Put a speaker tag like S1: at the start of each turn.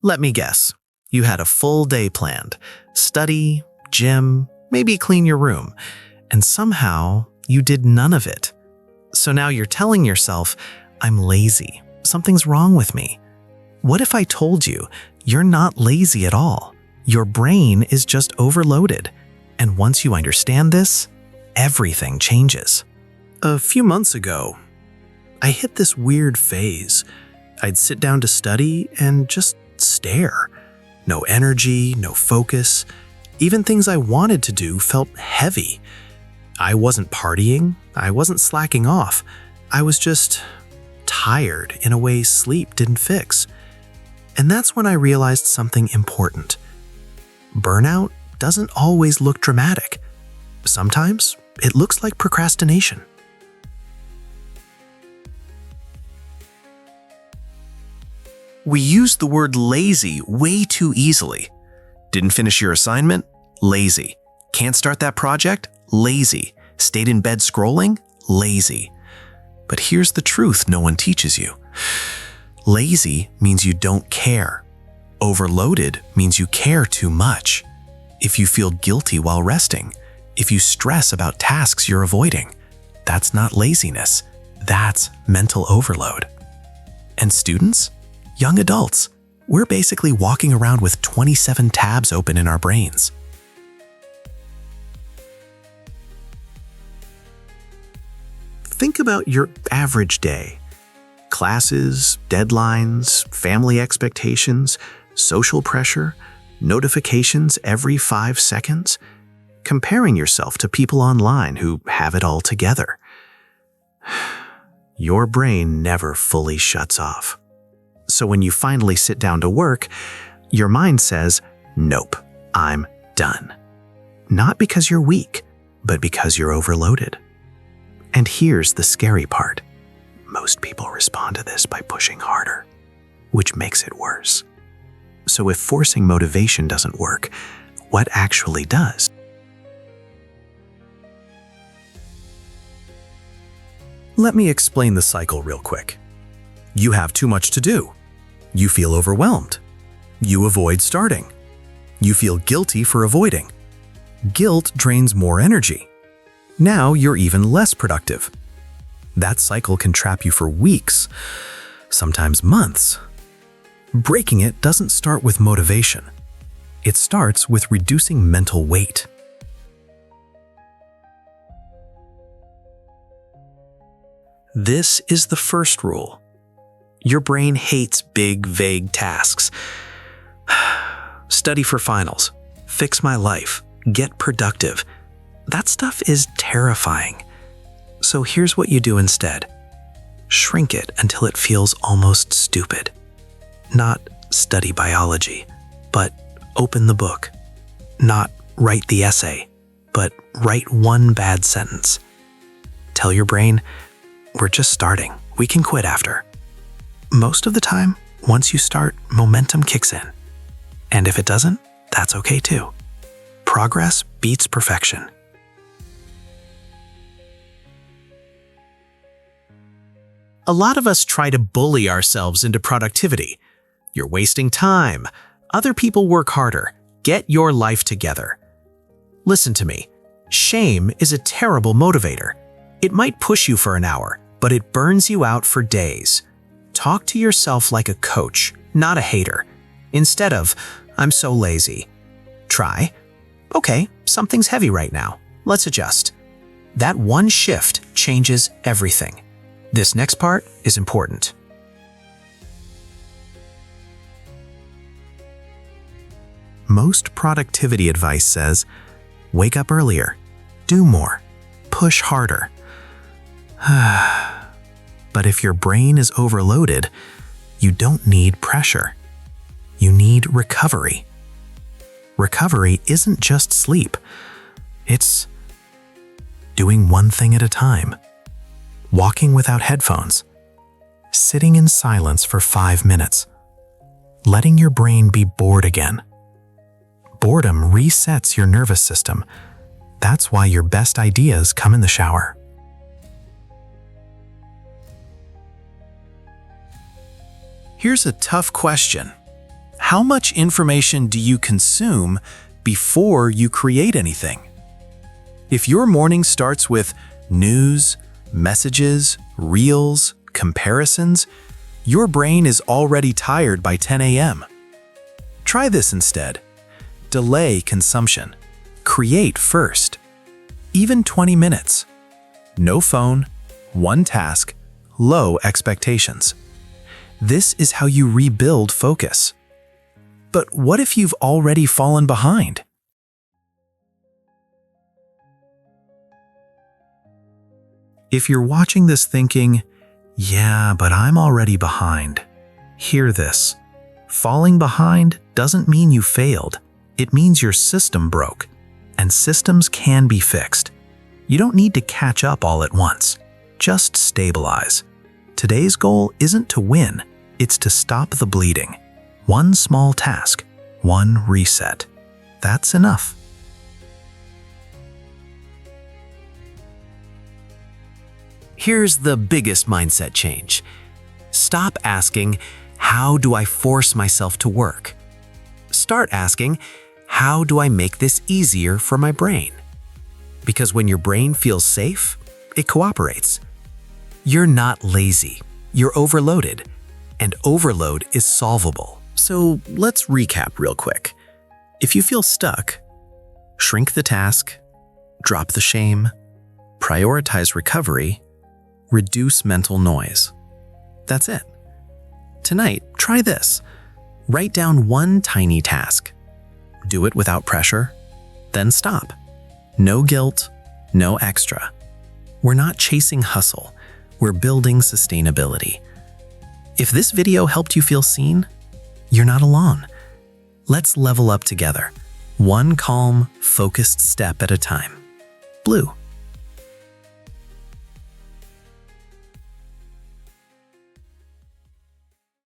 S1: Let me guess. You had a full day planned. Study, gym, maybe clean your room. And somehow, you did none of it. So now you're telling yourself, I'm lazy. Something's wrong with me. What if I told you you're not lazy at all? Your brain is just overloaded. And once you understand this, everything changes. A few months ago, I hit this weird phase. I'd sit down to study and just stare. No energy, no focus. Even things I wanted to do felt heavy. I wasn't partying. I wasn't slacking off. I was just tired in a way sleep didn't fix. And that's when I realized something important. Burnout doesn't always look dramatic. Sometimes it looks like procrastination. We use the word lazy way too easily. Didn't finish your assignment? Lazy. Can't start that project? Lazy. Stayed in bed scrolling? Lazy. But here's the truth no one teaches you. Lazy means you don't care. Overloaded means you care too much. If you feel guilty while resting, if you stress about tasks you're avoiding, that's not laziness. That's mental overload. And students? Young adults, we're basically walking around with 27 tabs open in our brains. Think about your average day. Classes, deadlines, family expectations, social pressure, notifications every 5 seconds, comparing yourself to people online who have it all together. Your brain never fully shuts off. So when you finally sit down to work, your mind says, nope, I'm done. Not because you're weak, but because you're overloaded. And here's the scary part. Most people respond to this by pushing harder, which makes it worse. So if forcing motivation doesn't work, what actually does? Let me explain the cycle real quick. You have too much to do. You feel overwhelmed. You avoid starting. You feel guilty for avoiding. Guilt drains more energy. Now you're even less productive. That cycle can trap you for weeks, sometimes months. Breaking it doesn't start with motivation. It starts with reducing mental weight. This is the first rule. Your brain hates big, vague tasks. Study for finals, fix my life, get productive. That stuff is terrifying. So here's what you do instead. Shrink it until it feels almost stupid. Not study biology, but open the book. Not write the essay, but write one bad sentence. Tell your brain, we're just starting. We can quit after. Most of the time, once you start, momentum kicks in. And if it doesn't, that's okay too. Progress beats perfection. A lot of us try to bully ourselves into productivity. You're wasting time. Other people work harder. Get your life together. Listen to me. Shame is a terrible motivator. It might push you for an hour, but it burns you out for days. Talk to yourself like a coach, not a hater. Instead of, I'm so lazy. Try, okay, something's heavy right now. Let's adjust. That one shift changes everything. This next part is important. Most productivity advice says, wake up earlier, do more, push harder. But if your brain is overloaded, you don't need pressure. You need recovery. Recovery isn't just sleep. It's doing one thing at a time. Walking without headphones. Sitting in silence for 5 minutes. Letting your brain be bored again. Boredom resets your nervous system. That's why your best ideas come in the shower. Here's a tough question.
S2: How much information do you consume before you create anything? If your morning starts with news, messages, reels, comparisons, your brain is already tired by 10 a.m. Try this instead. Delay consumption. Create first. Even 20 minutes. No phone, one task, low expectations. This is how you rebuild focus. But what if you've already fallen behind? If you're watching this thinking, "Yeah, but I'm already behind," hear this. Falling behind doesn't mean you failed. It means your system broke, and systems can be fixed. You don't need to catch up all at once. Just stabilize. Today's goal isn't to win, it's to stop the bleeding. One small task, one reset. That's enough.
S1: Here's the biggest mindset change. Stop asking, "How do I force myself to work?" Start asking, "How do I make this easier for my brain?" Because when your brain feels safe, it cooperates. You're not lazy, you're overloaded, and overload is solvable. So let's recap real quick. If you feel stuck, shrink the task, drop the shame, prioritize recovery, reduce mental noise. That's it. Tonight, try this. Write down one tiny task. Do it without pressure, then stop. No guilt, no extra. We're not chasing hustle, we're building sustainability. If this video helped you feel seen, you're not alone. Let's level up together, one calm, focused step at a time. Blue.